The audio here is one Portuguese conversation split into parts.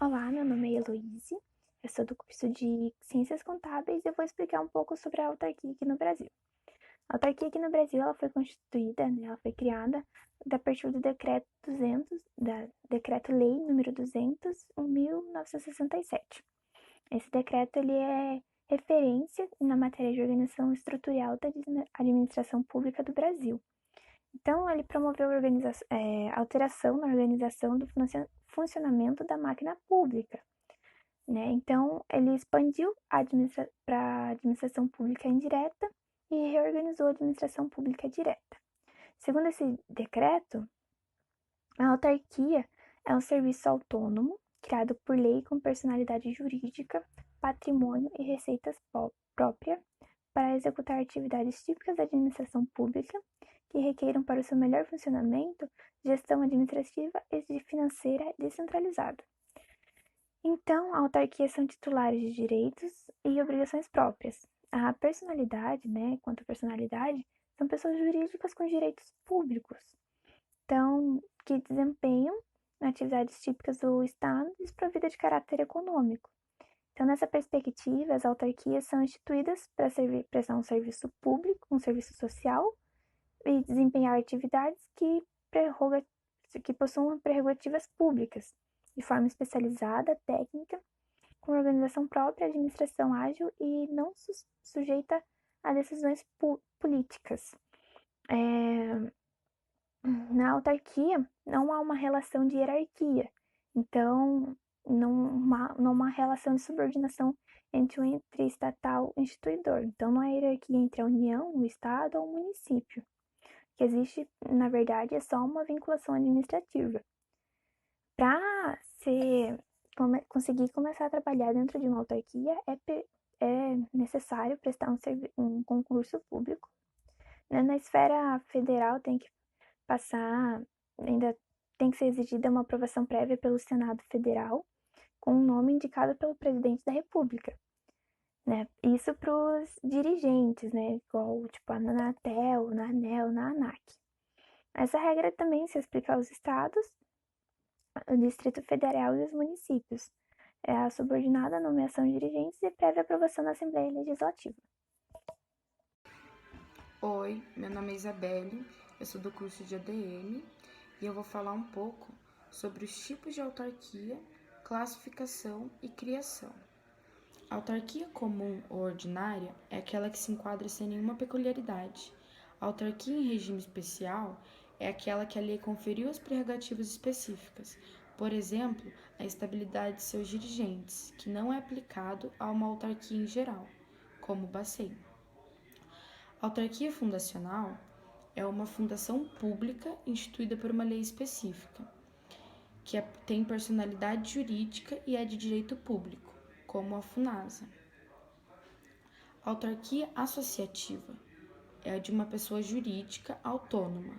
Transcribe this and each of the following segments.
Olá, meu nome é Heloíse, eu sou do curso de Ciências Contábeis e eu vou explicar um pouco sobre a autarquia aqui no Brasil. A autarquia aqui no Brasil ela foi constituída, ela foi criada a partir do Decreto 200, da Decreto-Lei número 200, 1967. Esse decreto ele é referência na matéria de organização estrutural da administração pública do Brasil. Então, ele promoveu alteração na organização do funcionamento da máquina pública, né? Então, ele expandiu para a administração pública indireta e reorganizou a administração pública direta. Segundo esse decreto, a autarquia é um serviço autônomo criado por lei com personalidade jurídica, patrimônio e receitas própria para executar atividades típicas da administração pública que requeram para o seu melhor funcionamento gestão administrativa e financeira descentralizada. Então, a autarquia são titulares de direitos e obrigações próprias. A personalidade, quanto à personalidade, são pessoas jurídicas com direitos públicos, então, que desempenham atividades típicas do Estado desprovidas de caráter econômico. Então, nessa perspectiva, as autarquias são instituídas para prestar um serviço público, um serviço social, e desempenhar atividades que possuam prerrogativas públicas, de forma especializada, técnica, com organização própria, administração ágil e não sujeita a decisões políticas. Na autarquia, não há uma relação de hierarquia, então não há uma relação de subordinação entre o ente estatal e o instituidor. Então, não há hierarquia entre a União, o Estado ou o município. O que existe, na verdade, é só uma vinculação administrativa. Para conseguir começar a trabalhar dentro de uma autarquia, é necessário prestar um concurso público. Na esfera federal, tem que ainda tem que ser exigida uma aprovação prévia pelo Senado Federal, com um nome indicado pelo presidente da República. Né? Isso para os dirigentes, né? Igual tipo, na Anatel, na ANEEL, na ANAC. Essa regra também se aplica aos estados, o Distrito Federal e os municípios. É a subordinada à nomeação de dirigentes e prévia aprovação da Assembleia Legislativa. Oi, meu nome é Isabelle, eu sou do curso de ADM e eu vou falar um pouco sobre os tipos de autarquia, classificação e criação. A autarquia comum ou ordinária é aquela que se enquadra sem nenhuma peculiaridade. A autarquia em regime especial é aquela que a lei conferiu as prerrogativas específicas, por exemplo, a estabilidade de seus dirigentes, que não é aplicado a uma autarquia em geral, como o Bacen. A autarquia fundacional é uma fundação pública instituída por uma lei específica, que tem personalidade jurídica e é de direito público, como a FUNASA. A autarquia associativa é a de uma pessoa jurídica autônoma,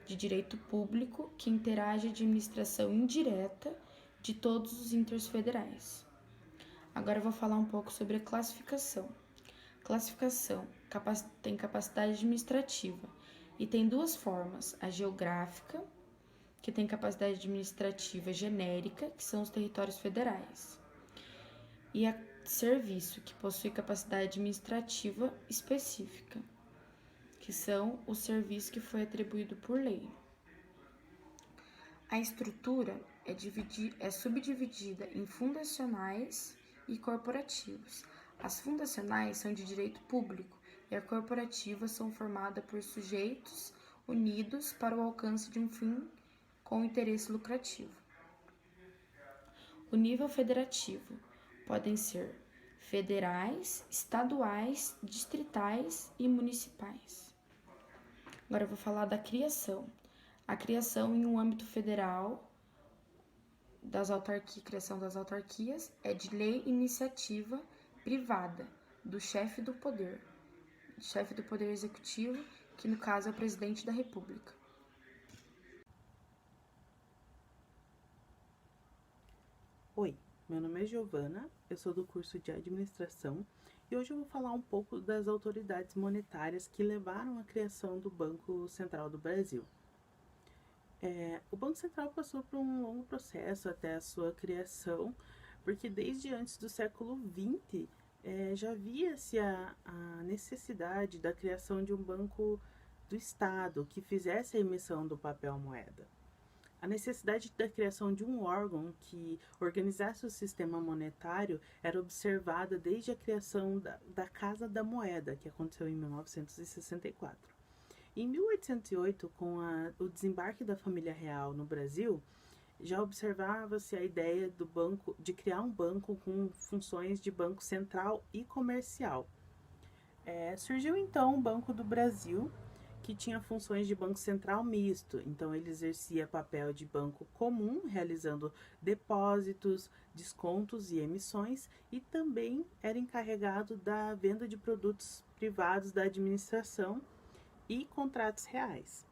de direito público, que interage a administração indireta de todos os entes federais. Agora eu vou falar um pouco sobre a classificação. Classificação tem capacidade administrativa e tem duas formas: a geográfica, que tem capacidade administrativa genérica, que são os territórios federais, e a serviço, que possui capacidade administrativa específica, que são os serviços que foi atribuído por lei. A estrutura é subdividida em fundacionais e corporativos. As fundacionais são de direito público e as corporativas são formadas por sujeitos unidos para o alcance de um fim com interesse lucrativo. O nível federativo podem ser federais, estaduais, distritais e municipais. Agora eu vou falar da criação. A criação em um âmbito federal criação das autarquias é de lei iniciativa privada do chefe do poder executivo, que no caso é o presidente da República. Oi, meu nome é Giovana, eu sou do curso de Administração e hoje eu vou falar um pouco das autoridades monetárias que levaram à criação do Banco Central do Brasil. O Banco Central passou por um longo processo até a sua criação, porque desde antes do século XX já via-se a necessidade da criação de um banco do Estado que fizesse a emissão do papel moeda. A necessidade da criação de um órgão que organizasse o sistema monetário era observada desde a criação da Casa da Moeda, que aconteceu em 1964. Em 1808, com o desembarque da família real no Brasil, já observava-se a ideia do banco de criar um banco com funções de banco central e comercial. Surgiu então o Banco do Brasil, que tinha funções de banco central misto, então ele exercia papel de banco comum, realizando depósitos, descontos e emissões, e também era encarregado da venda de produtos privados da administração e contratos reais.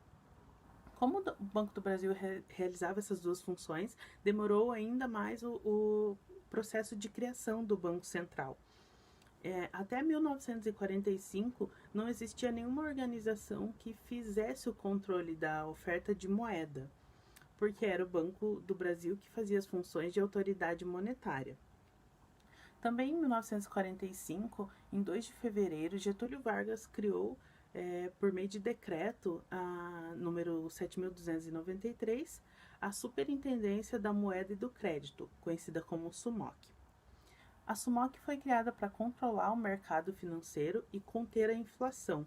Como o Banco do Brasil realizava essas duas funções, demorou ainda mais o processo de criação do Banco Central. Até 1945, não existia nenhuma organização que fizesse o controle da oferta de moeda, porque era o Banco do Brasil que fazia as funções de autoridade monetária. Também em 1945, em 2 de fevereiro, Getúlio Vargas criou, por meio de decreto, número 7.293, a Superintendência da Moeda e do Crédito, conhecida como SUMOC. A SUMOC foi criada para controlar o mercado financeiro e conter a inflação,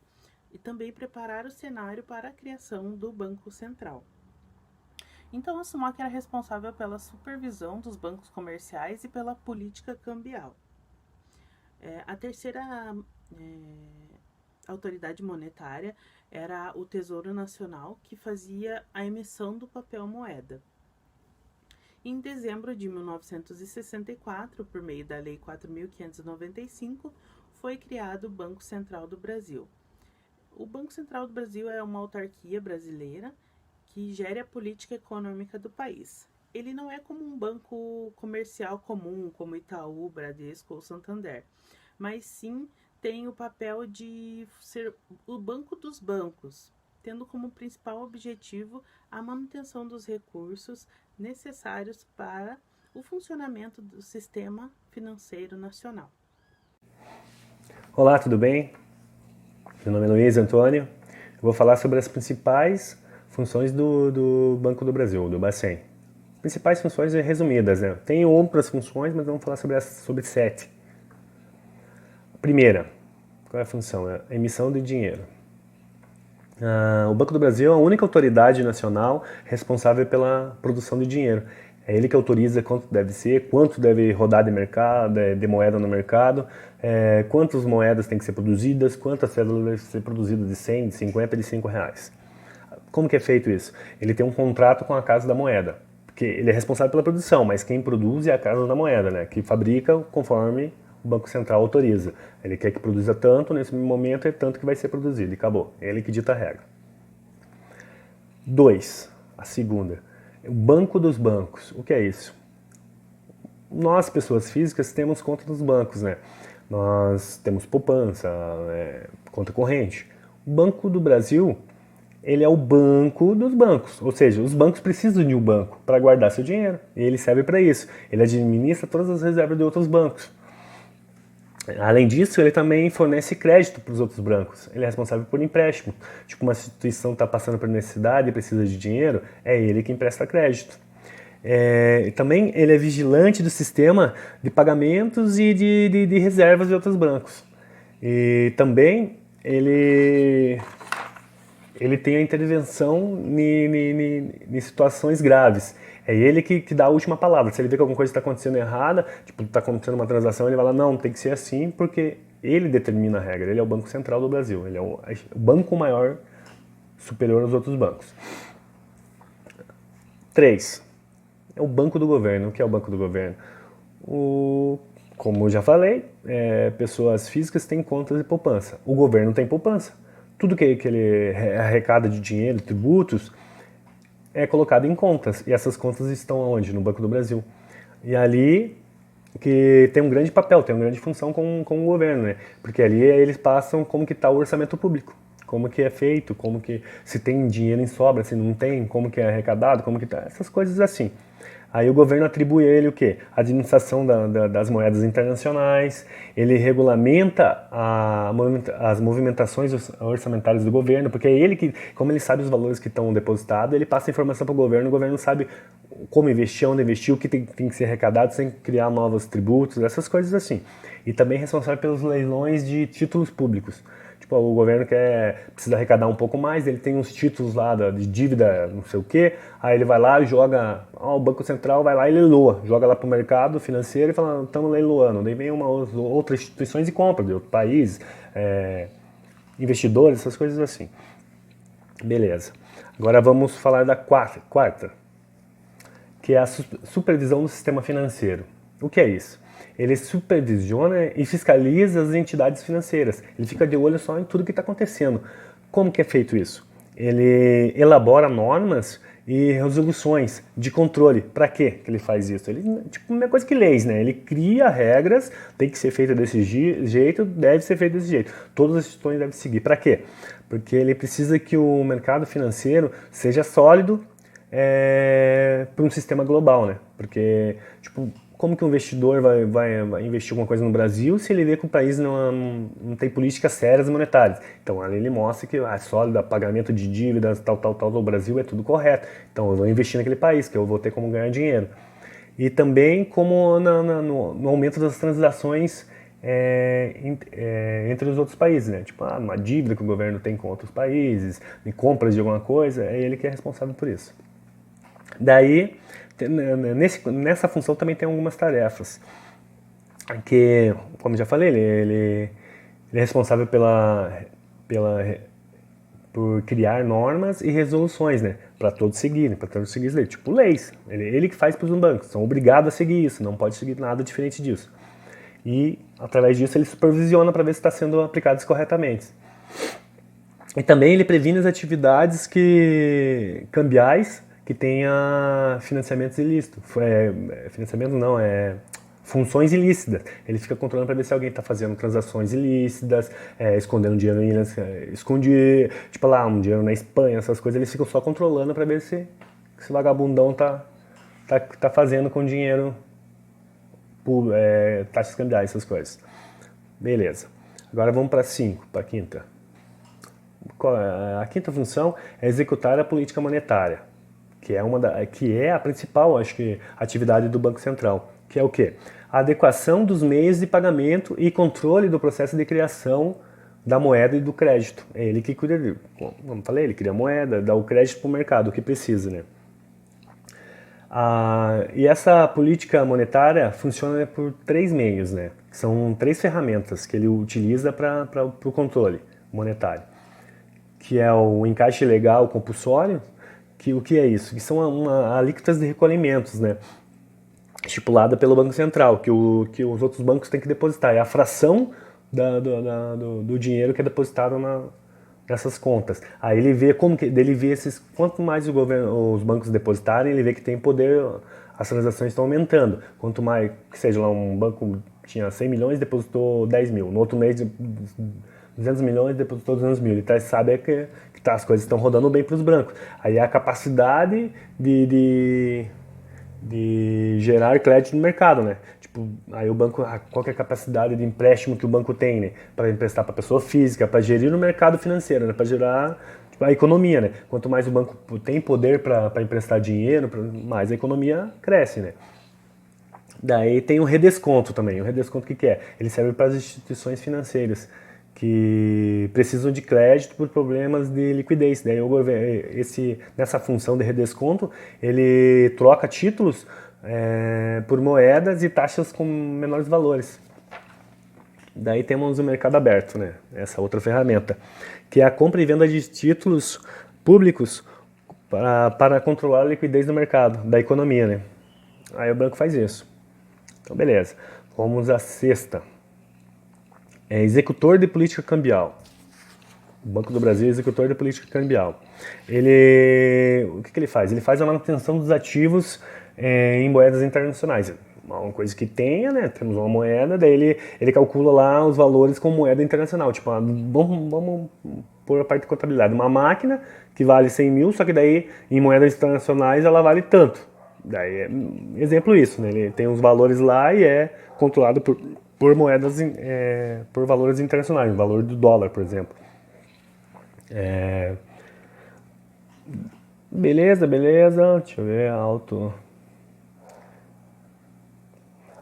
e também preparar o cenário para a criação do Banco Central. Então, a SUMOC era responsável pela supervisão dos bancos comerciais e pela política cambial. A terceira autoridade monetária era o Tesouro Nacional, que fazia a emissão do papel moeda. Em dezembro de 1964, por meio da Lei 4.595, foi criado o Banco Central do Brasil. O Banco Central do Brasil é uma autarquia brasileira que gere a política econômica do país. Ele não é como um banco comercial comum, como Itaú, Bradesco ou Santander, mas sim tem o papel de ser o banco dos bancos, tendo como principal objetivo a manutenção dos recursos necessários para o funcionamento do sistema financeiro nacional. Olá, tudo bem? Meu nome é Luiz Antônio. Eu vou falar sobre as principais funções do Banco do Brasil, do Bacen. Principais funções resumidas, né? Tem outras funções, mas vamos falar sobre 7. Primeira, qual é a função? É a emissão de dinheiro. O Banco do Brasil é a única autoridade nacional responsável pela produção de dinheiro. É ele que autoriza quanto deve ser, quanto deve rodar de mercado, de moeda no mercado, quantas moedas têm que ser produzidas, quantas cédulas devem ser produzidas de 100, de 50, de 5 reais. Como que é feito isso? Ele tem um contrato com a Casa da Moeda, porque ele é responsável pela produção, mas quem produz é a Casa da Moeda, né, que fabrica conforme o Banco Central autoriza. Ele quer que produza tanto, nesse momento é tanto que vai ser produzido, e acabou. É ele que dita a regra. 2. A segunda. O Banco dos Bancos. O que é isso? Nós, pessoas físicas, temos conta nos bancos, né? Nós temos poupança, conta corrente. O Banco do Brasil, ele é o banco dos bancos, ou seja, os bancos precisam de um banco para guardar seu dinheiro, e ele serve para isso. Ele administra todas as reservas de outros bancos. Além disso, ele também fornece crédito para os outros bancos. Ele é responsável por empréstimo. Tipo, uma instituição está passando por necessidade e precisa de dinheiro, é ele que empresta crédito. Também ele é vigilante do sistema de pagamentos e de reservas de outros bancos. E também ele tem a intervenção em situações graves. É ele que dá a última palavra. Se ele vê que alguma coisa está acontecendo errada, tipo, está acontecendo uma transação, ele vai lá, não, tem que ser assim, porque ele determina a regra. Ele é o Banco Central do Brasil. Ele é o banco maior, superior aos outros bancos. 3. É o Banco do Governo. O que é o Banco do Governo? Como eu já falei, pessoas físicas têm contas de poupança. O governo tem poupança. Tudo que ele arrecada de dinheiro, tributos, é colocado em contas. E essas contas estão onde? No Banco do Brasil. E ali que tem um grande papel, tem uma grande função com o governo, né? Porque ali eles passam como que está o orçamento público, como que é feito, como que se tem dinheiro em sobra, se não tem, como que é arrecadado, como que tá, essas coisas assim. Aí o governo atribui a ele o quê? A administração das moedas internacionais, ele regulamenta as movimentações orçamentárias do governo, porque é ele que, como ele sabe os valores que estão depositados, ele passa a informação para o governo sabe como investir, onde investir, o que tem que ser arrecadado sem criar novos tributos, essas coisas assim. E também é responsável pelos leilões de títulos públicos. Tipo, o governo precisa arrecadar um pouco mais, ele tem uns títulos lá de dívida, não sei o quê, aí ele vai lá e joga, o Banco Central vai lá e leiloa, joga lá para o mercado financeiro e fala, estamos leiloando. Daí vem outras instituições e compra de outro país, investidores, essas coisas assim. Beleza. Agora vamos falar da quarta, que é a supervisão do sistema financeiro. O que é isso? Ele supervisiona e fiscaliza as entidades financeiras. Ele fica de olho só em tudo que está acontecendo. Como que é feito isso? Ele elabora normas e resoluções de controle. Para quê que ele faz isso? Ele, tipo, a mesma coisa que leis, né? Ele cria regras, tem que ser feito desse jeito, deve ser feito desse jeito. Todas as instituições devem seguir. Para quê? Porque ele precisa que o mercado financeiro seja sólido para um sistema global, né? Porque, tipo, como que um investidor vai investir alguma coisa no Brasil se ele vê que o país não tem políticas sérias monetárias? Então, ali ele mostra que é sólido, pagamento de dívidas, tal, do Brasil é tudo correto. Então, eu vou investir naquele país, que eu vou ter como ganhar dinheiro. E também como no aumento das transações entre os outros países, né? Tipo, uma dívida que o governo tem com outros países, em compras de alguma coisa, é ele que é responsável por isso. Daí, nessa função também tem algumas tarefas, que, como já falei, ele é responsável por criar normas e resoluções, né, para todos seguirem, tipo leis. Ele que faz para os bancos, são obrigados a seguir isso, não pode seguir nada diferente disso. E, através disso, ele supervisiona para ver se está sendo aplicados corretamente. E também ele previne as atividades cambiais que tenha financiamentos ilícitos. Financiamento não, funções ilícitas. Ele fica controlando para ver se alguém está fazendo transações ilícitas, escondendo dinheiro em esconde, tipo lá, um dinheiro na Espanha, essas coisas. Eles ficam só controlando para ver se esse vagabundão tá fazendo com dinheiro, taxas cambiais, essas coisas. Beleza. Agora vamos para a quinta. A quinta função é executar a política monetária, que é a principal, acho que, atividade do Banco Central, que é o quê? A adequação dos meios de pagamento e controle do processo de criação da moeda e do crédito. É ele que cuida, como falei, ele cria a moeda, dá o crédito para o mercado, o que precisa, né? E essa política monetária funciona por 3 meios, né? São 3 ferramentas que ele utiliza para o controle monetário, que é o encaixe legal compulsório. O que é isso? Que são alíquotas de recolhimentos, né? Estipulada pelo Banco Central, que os outros bancos têm que depositar. É a fração do dinheiro que é depositado nessas contas. Aí ele vê quanto mais os bancos depositarem, ele vê que tem poder, as transações estão aumentando. Quanto mais, que seja lá, um banco tinha 100 milhões, depositou 10 mil. No outro mês, 200 milhões, depositou 200 mil. Então, sabe que as coisas estão rodando bem para os bancos. Aí a capacidade de gerar crédito no mercado, né? Tipo, aí o banco, qual que é a capacidade de empréstimo que o banco tem, né? Para emprestar para pessoa física, para gerir no mercado financeiro, né? Para gerar a economia, né? Quanto mais o banco tem poder para emprestar dinheiro, mais a economia cresce, né? Daí tem o redesconto também. O redesconto o que é? Ele serve para as instituições financeiras que precisam de crédito por problemas de liquidez. Daí o governo, nessa função de redesconto, ele troca títulos por moedas e taxas com menores valores. Daí temos o mercado aberto, né? Essa outra ferramenta, que é a compra e venda de títulos públicos para controlar a liquidez do mercado, da economia, né? Aí o banco faz isso. Então, beleza. Vamos à sexta. É executor de política cambial. O Banco do Brasil é executor de política cambial. O que ele faz? Ele faz a manutenção dos ativos em moedas internacionais. Uma coisa que tenha, né? Temos uma moeda, daí ele calcula lá os valores com moeda internacional. Tipo, vamos por a parte de contabilidade. Uma máquina que vale 100 mil, só que daí em moedas internacionais ela vale tanto. Daí é exemplo isso, né? Ele tem os valores lá e é controlado por moedas, por valores internacionais, o valor do dólar, por exemplo. Beleza, deixa eu ver, alto.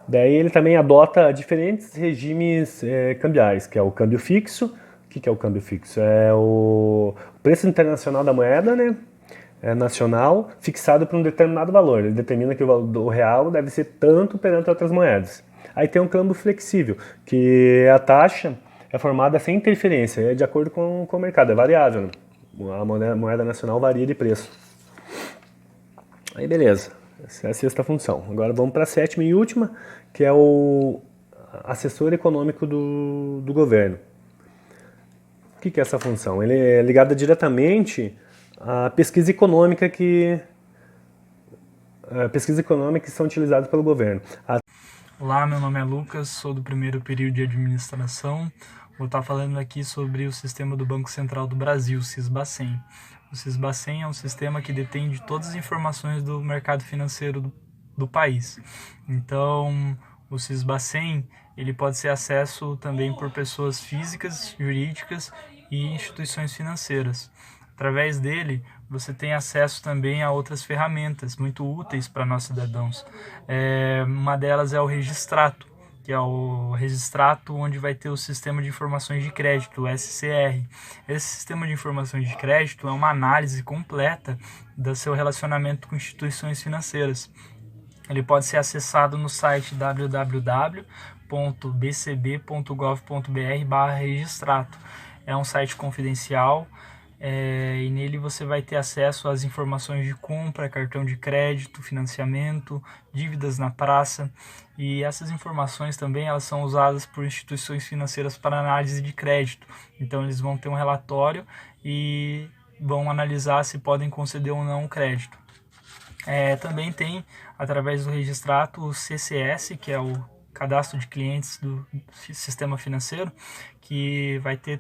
Daí ele também adota diferentes regimes cambiais, que é o câmbio fixo. O que é o câmbio fixo? É o preço internacional da moeda, né? Nacional, fixado por um determinado valor. Ele determina que o real deve ser tanto perante outras moedas. Aí tem um câmbio flexível, que a taxa é formada sem interferência, é de acordo com o mercado, é variável. Né? A moeda nacional varia de preço. Aí beleza, essa é a sexta função. Agora vamos para a sétima e última, que é o assessor econômico do governo. O que é essa função? Ele é ligado diretamente à pesquisa econômica que são utilizadas pelo governo. Olá, meu nome é Lucas, sou do primeiro período de administração. Vou estar falando aqui sobre o sistema do Banco Central do Brasil, o SISBACEN. O SISBACEN é um sistema que detém de todas as informações do mercado financeiro do país. Então, o SISBACEN ele pode ser acesso também por pessoas físicas, jurídicas e instituições financeiras. Através dele, você tem acesso também a outras ferramentas muito úteis para nós cidadãos. Uma delas é o Registrato, que é o Registrato onde vai ter o Sistema de Informações de Crédito, o SCR. Esse Sistema de Informações de Crédito é uma análise completa do seu relacionamento com instituições financeiras. Ele pode ser acessado no site www.bcb.gov.br/registrato. É um site confidencial e nele você vai ter acesso às informações de compra, cartão de crédito, financiamento, dívidas na praça, e essas informações também elas são usadas por instituições financeiras para análise de crédito. Então eles vão ter um relatório e vão analisar se podem conceder ou não o crédito. Também tem, através do Registrato, o CCS, que é o Cadastro de Clientes do Sistema Financeiro, que vai ter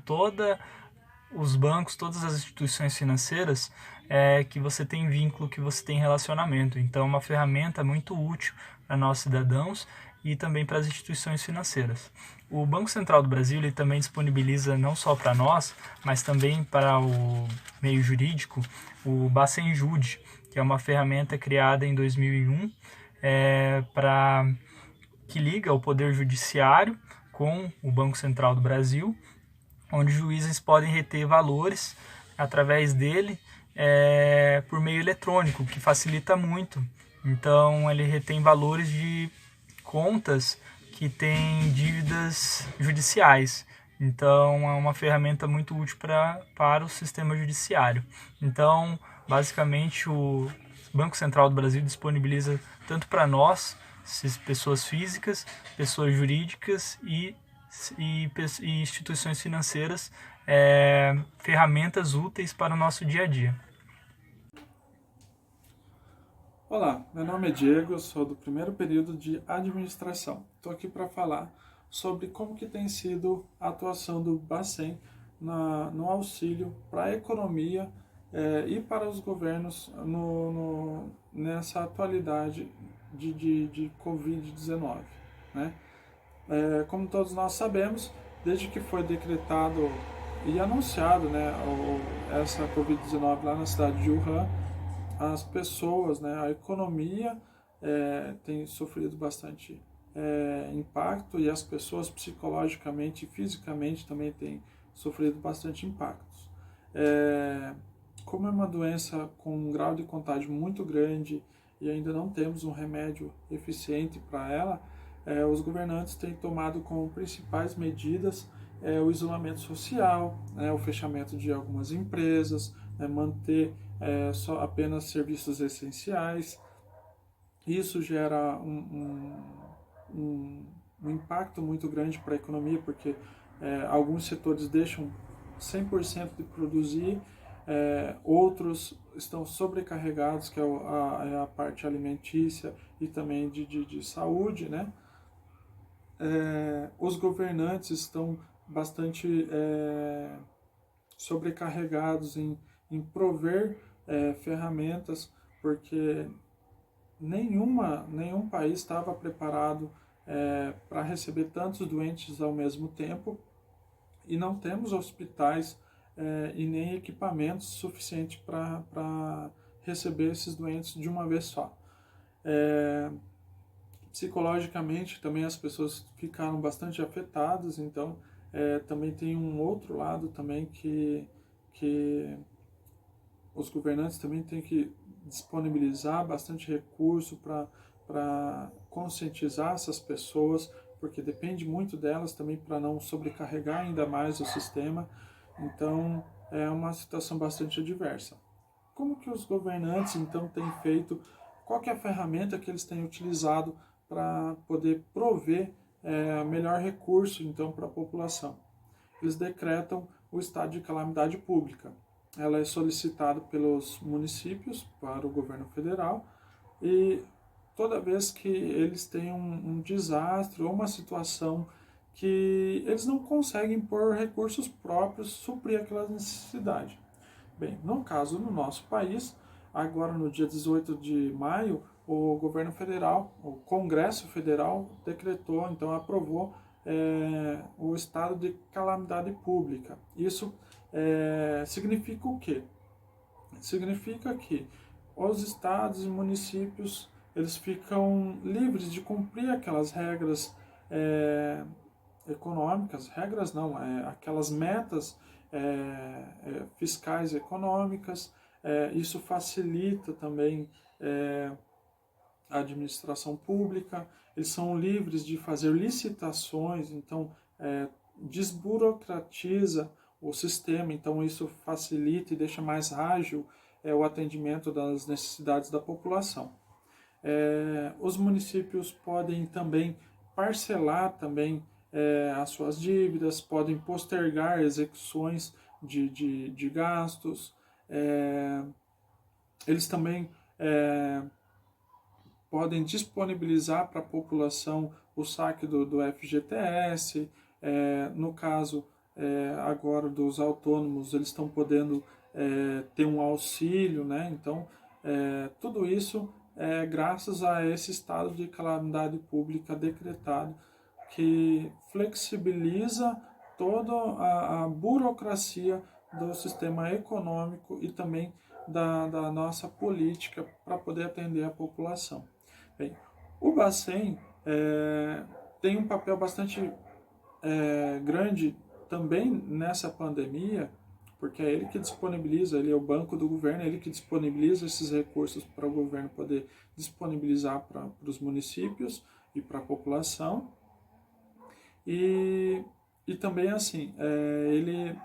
os bancos, todas as instituições financeiras que você tem vínculo, que você tem relacionamento. Então é uma ferramenta muito útil para nós cidadãos e também para as instituições financeiras. O Banco Central do Brasil ele também disponibiliza não só para nós, mas também para o meio jurídico, o Bacenjude, que é uma ferramenta criada em 2001 que liga o Poder Judiciário com o Banco Central do Brasil, onde juízes podem reter valores através dele por meio eletrônico, que facilita muito. Então ele retém valores de contas que têm dívidas judiciais. Então é uma ferramenta muito útil para o sistema judiciário. Então, basicamente, o Banco Central do Brasil disponibiliza tanto para nós, pessoas físicas, pessoas jurídicas e instituições financeiras, ferramentas úteis para o nosso dia a dia. Olá, meu nome é Diego, eu sou do primeiro período de administração. Estou aqui para falar sobre como que tem sido a atuação do Bacen no auxílio para a economia e para os governos nessa atualidade de Covid-19. Né? Como todos nós sabemos, desde que foi decretado e anunciado, né, essa Covid-19 lá na cidade de Wuhan, as pessoas, né, a economia tem sofrido bastante impacto e as pessoas psicologicamente e fisicamente também têm sofrido bastante impactos. Como é uma doença com um grau de contágio muito grande e ainda não temos um remédio eficiente para ela, os governantes têm tomado como principais medidas o isolamento social, o fechamento de algumas empresas, manter só apenas serviços essenciais. Isso gera um impacto muito grande para a economia, porque alguns setores deixam 100% de produzir, outros estão sobrecarregados, que é a parte alimentícia e também de saúde, né? Os governantes estão bastante sobrecarregados em prover ferramentas, porque nenhum país estava preparado para receber tantos doentes ao mesmo tempo, e não temos hospitais e nem equipamentos suficientes para receber esses doentes de uma vez só. Psicologicamente também as pessoas ficaram bastante afetadas, então também tem um outro lado também que os governantes também têm que disponibilizar bastante recurso para conscientizar essas pessoas, porque depende muito delas também para não sobrecarregar ainda mais o sistema. Então é uma situação bastante adversa. Como que os governantes então têm feito? Qual que é a ferramenta que eles têm utilizado para poder prover melhor recurso então para a população? Eles decretam o estado de calamidade pública. Ela é solicitada pelos municípios para o governo federal, e toda vez que eles têm um desastre ou uma situação que eles não conseguem por recursos próprios suprir aquela necessidade. Bem, no caso no nosso país, agora no dia 18 de maio, o governo federal, o Congresso Federal, decretou, então aprovou o estado de calamidade pública. Isso significa o quê? Significa que os estados e municípios eles ficam livres de cumprir aquelas regras econômicas, regras não, aquelas metas fiscais e econômicas. Isso facilita também a administração pública. Eles são livres de fazer licitações, então desburocratiza o sistema, então isso facilita e deixa mais ágil o atendimento das necessidades da população. Os municípios podem também parcelar também as suas dívidas, podem postergar execuções de gastos. Eles também podem disponibilizar para a população o saque do FGTS. No caso agora dos autônomos, eles estão podendo ter um auxílio, né? Então tudo isso é graças a esse estado de calamidade pública decretado, que flexibiliza toda a burocracia do sistema econômico e também da nossa política para poder atender a população. Bem, o Bacen tem um papel bastante grande também nessa pandemia, porque é ele que disponibiliza, ele é o banco do governo, é ele que disponibiliza esses recursos para o governo poder disponibilizar para os municípios e para a população. E também assim, ele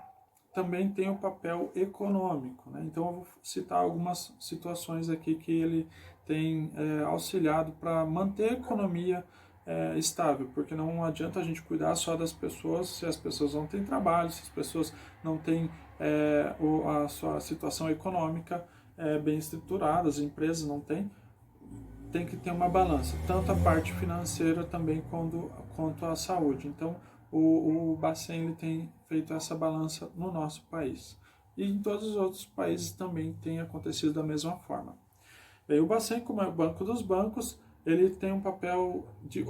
também tem o papel econômico, né? Então eu vou citar algumas situações aqui que ele tem auxiliado para manter a economia estável, porque não adianta a gente cuidar só das pessoas se as pessoas não têm trabalho, se as pessoas não têm a sua situação econômica bem estruturada, as empresas não têm. Tem que ter uma balança, tanto a parte financeira também quanto a saúde. Então o Bacen ele tem feito essa balança no nosso país. E em todos os outros países também tem acontecido da mesma forma. Bem, o Bacen, como é o banco dos bancos, ele tem um papel de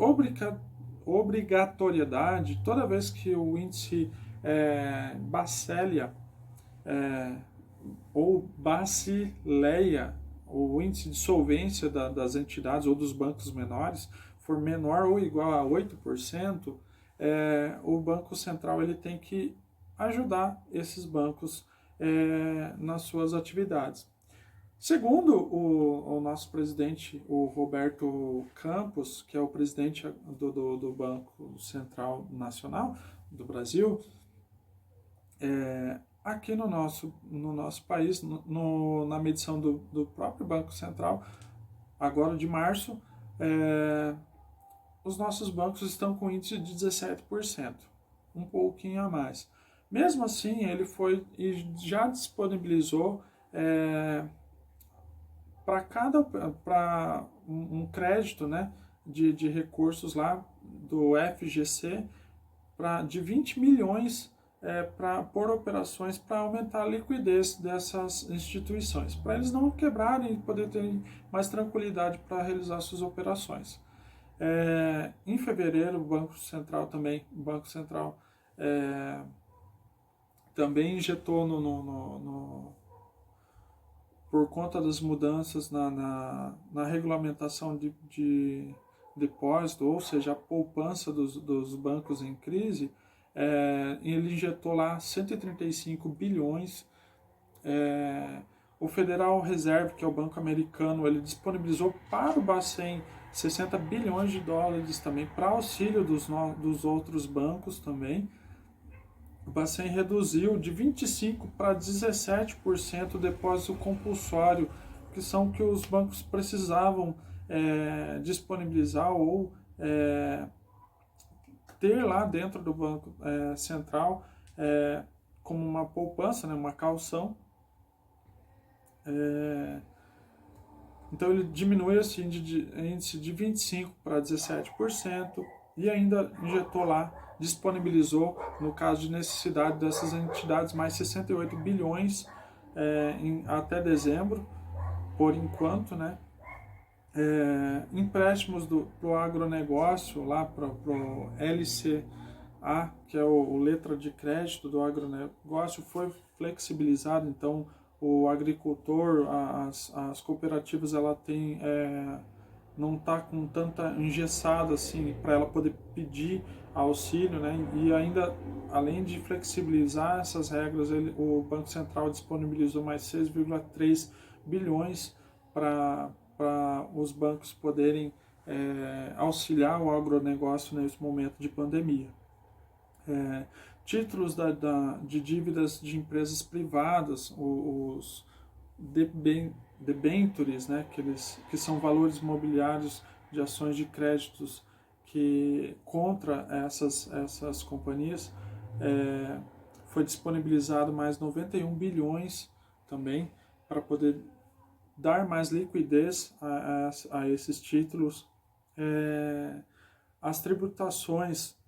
obrigatoriedade toda vez que o índice Basileia ou Basileia, o índice de solvência das entidades ou dos bancos menores, for menor ou igual a 8%, o Banco Central ele tem que ajudar esses bancos nas suas atividades. Segundo o nosso presidente, o Roberto Campos, que é o presidente do Banco Central Nacional do Brasil, aqui no nosso país, na medição do próprio Banco Central, agora de março, os nossos bancos estão com índice de 17%, um pouquinho a mais. Mesmo assim, ele foi e já disponibilizou para um crédito, né, de recursos lá do FGC de 20 milhões por operações para aumentar a liquidez dessas instituições, para eles não quebrarem e poder ter mais tranquilidade para realizar suas operações. Em fevereiro, o Banco Central também injetou por conta das mudanças na regulamentação de depósito, ou seja, a poupança dos bancos em crise, ele injetou lá 135 bilhões. O Federal Reserve, que é o banco americano, ele disponibilizou para o Bacen 60 bilhões de dólares também para auxílio dos outros bancos também. O Bacen reduziu de 25% para 17% o depósito compulsório, que são que os bancos precisavam disponibilizar ou ter lá dentro do Banco Central como uma poupança, né, uma caução. Então ele diminui esse índice de 25% para 17% e ainda injetou lá, disponibilizou, no caso de necessidade dessas entidades, mais 68 bilhões até dezembro, por enquanto, né? Empréstimos para o agronegócio, lá para o LCA, que é o letra de crédito do agronegócio, foi flexibilizado. Então o agricultor, as cooperativas, ela tem não está com tanta engessada assim para ela poder pedir auxílio, né? E ainda, além de flexibilizar essas regras, o Banco Central disponibilizou mais 6,3 bilhões para os bancos poderem auxiliar o agronegócio nesse momento de pandemia. Títulos de dívidas de empresas privadas, os debentures, né, que são valores mobiliários de ações de créditos contra essas companhias, foi disponibilizado mais 91 bilhões também para poder dar mais liquidez a esses títulos. As tributações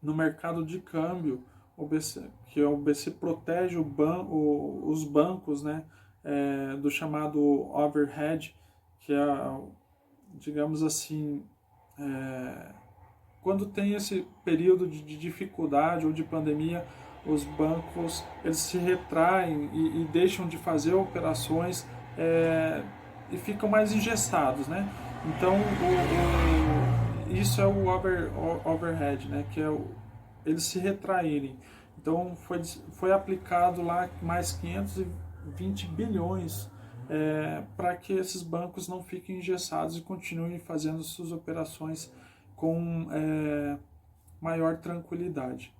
no mercado de câmbio, o BC protege os bancos, né, do chamado overhead, que é, digamos assim, quando tem esse período de dificuldade ou de pandemia, os bancos eles se retraem e deixam de fazer operações e ficam mais engessados, né? Então isso é o overhead, né? Que é eles se retraírem. Então foi aplicado lá mais 520 bilhões para que esses bancos não fiquem engessados e continuem fazendo suas operações com maior tranquilidade.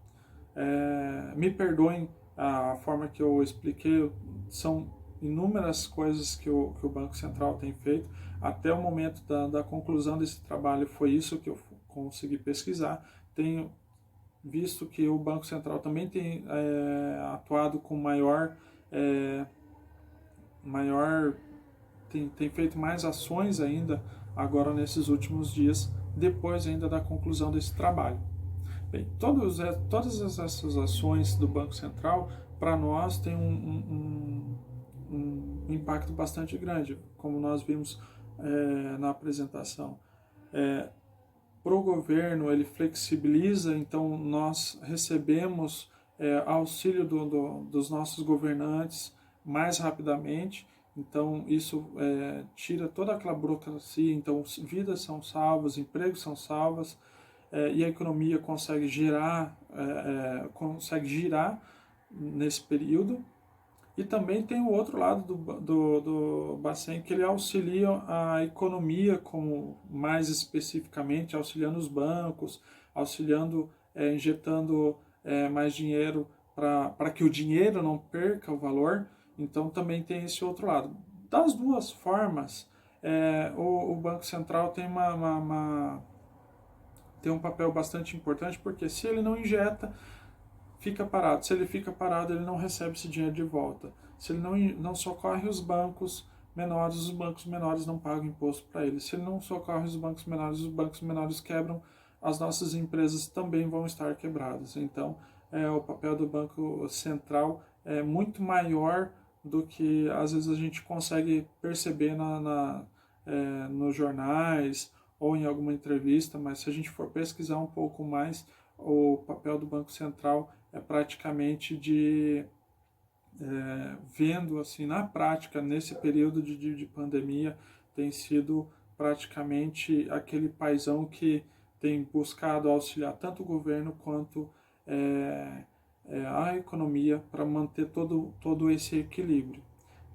Me perdoem a forma que eu expliquei, são inúmeras coisas que o Banco Central tem feito. Até o momento da conclusão desse trabalho foi isso que eu consegui pesquisar. Tenho visto que o Banco Central também tem atuado com tem feito mais ações ainda agora nesses últimos dias, depois ainda da conclusão desse trabalho. Bem, todas essas ações do Banco Central, para nós, tem um impacto bastante grande, como nós vimos na apresentação. Para o governo, ele flexibiliza, então nós recebemos auxílio dos nossos governantes mais rapidamente, então isso tira toda aquela burocracia, então vidas são salvas, empregos são salvos, e a economia consegue girar nesse período. E também tem o outro lado do Bacen, que ele auxilia a economia, como mais especificamente auxiliando os bancos, injetando mais dinheiro para que o dinheiro não perca o valor. Então também tem esse outro lado. Das duas formas, o Banco Central tem tem um papel bastante importante, porque se ele não injeta, fica parado. Se ele fica parado, ele não recebe esse dinheiro de volta. Se ele não socorre os bancos menores não pagam imposto para ele. Se ele não socorre os bancos menores quebram, as nossas empresas também vão estar quebradas. Então, o papel do Banco Central é muito maior do que às vezes a gente consegue perceber nos jornais ou em alguma entrevista, mas se a gente for pesquisar um pouco mais, o papel do Banco Central é praticamente vendo assim na prática, nesse período de pandemia, tem sido praticamente aquele paizão que tem buscado auxiliar tanto o governo quanto a economia para manter todo esse equilíbrio.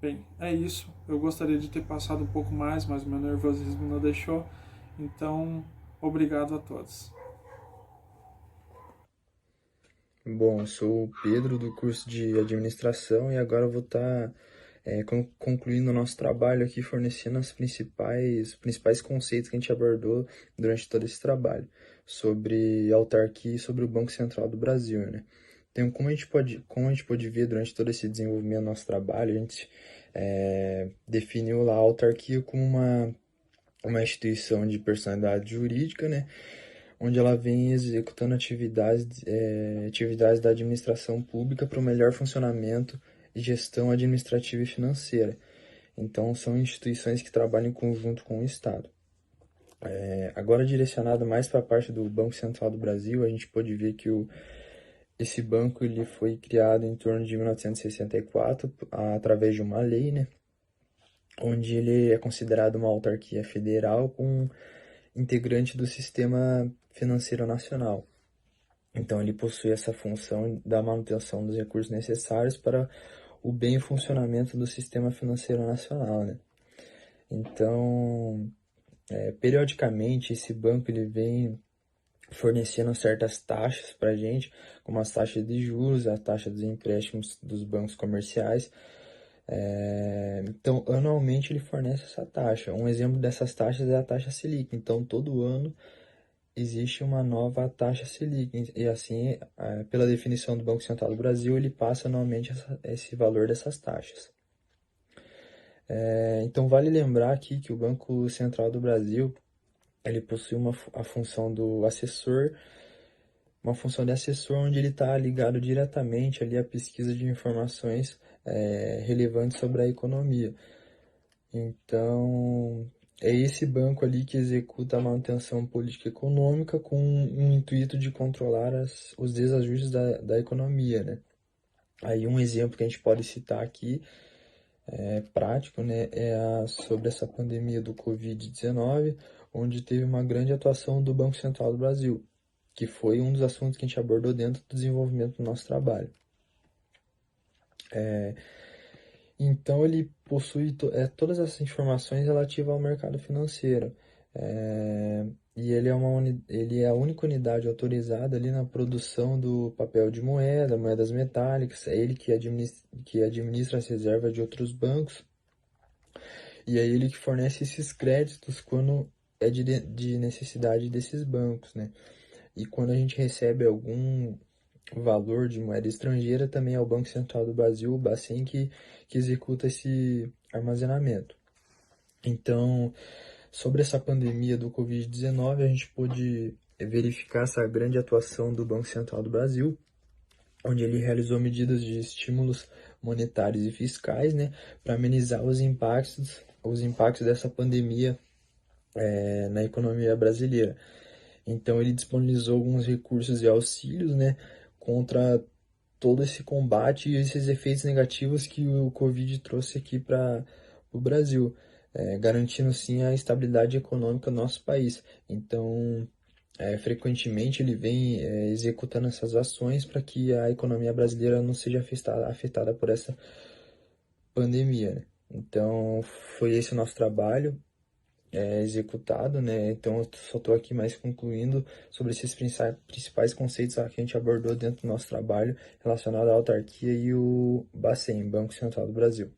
Bem, é isso. Eu gostaria de ter passado um pouco mais, mas meu nervosismo não deixou. Então, obrigado a todos. Bom, eu sou o Pedro do curso de administração e agora eu vou estar concluindo o nosso trabalho aqui, fornecendo os principais conceitos que a gente abordou durante todo esse trabalho, sobre autarquia e sobre o Banco Central do Brasil, né? Então, como a gente pode ver durante todo esse desenvolvimento do nosso trabalho, a gente definiu lá a autarquia como uma instituição de personalidade jurídica, né? Onde ela vem executando atividades da administração pública para o melhor funcionamento e gestão administrativa e financeira. Então, são instituições que trabalham em conjunto com o Estado. Agora, direcionado mais para a parte do Banco Central do Brasil, a gente pode ver que esse banco ele foi criado em torno de 1964 através de uma lei, né? Onde ele é considerado uma autarquia federal com integrante do sistema financeiro nacional. Então, ele possui essa função da manutenção dos recursos necessários para o bem funcionamento do sistema financeiro nacional, né? Então, periodicamente, esse banco ele vem fornecendo certas taxas para a gente, como as taxas de juros, a taxa dos empréstimos dos bancos comerciais. Então, anualmente ele fornece essa taxa. Um exemplo dessas taxas é a taxa Selic. Então, todo ano existe uma nova taxa Selic. E assim, pela definição do Banco Central do Brasil, ele passa anualmente esse valor dessas taxas. Então, vale lembrar aqui que o Banco Central do Brasil ele possui a função do assessor, uma função de assessor onde ele está ligado diretamente ali à pesquisa de informações relevantes sobre a economia. Então, é esse banco ali que executa a manutenção política econômica com um intuito de controlar os desajustes da economia, né? Aí um exemplo que a gente pode citar aqui, prático, né, sobre essa pandemia do Covid-19, onde teve uma grande atuação do Banco Central do Brasil, que foi um dos assuntos que a gente abordou dentro do desenvolvimento do nosso trabalho. Então, ele possui todas essas informações relativas ao mercado financeiro. E ele é a única unidade autorizada ali na produção do papel de moedas metálicas. É ele que administra as reservas de outros bancos. E é ele que fornece esses créditos quando é de necessidade desses bancos, né? E quando a gente recebe algum valor de moeda estrangeira, também é o Banco Central do Brasil, o Bacen, que executa esse armazenamento. Então, sobre essa pandemia do Covid-19, a gente pôde verificar essa grande atuação do Banco Central do Brasil, onde ele realizou medidas de estímulos monetários e fiscais, né, para amenizar os impactos dessa pandemia na economia brasileira. Então, ele disponibilizou alguns recursos e auxílios, né, contra todo esse combate e esses efeitos negativos que o Covid trouxe aqui para o Brasil, garantindo sim a estabilidade econômica do nosso país. Então, frequentemente ele vem executando essas ações para que a economia brasileira não seja afetada por essa pandemia, né? Então, foi esse o nosso trabalho executado, né? Então, eu só estou aqui mais concluindo sobre esses principais conceitos que a gente abordou dentro do nosso trabalho relacionado à autarquia e o Bacen, Banco Central do Brasil.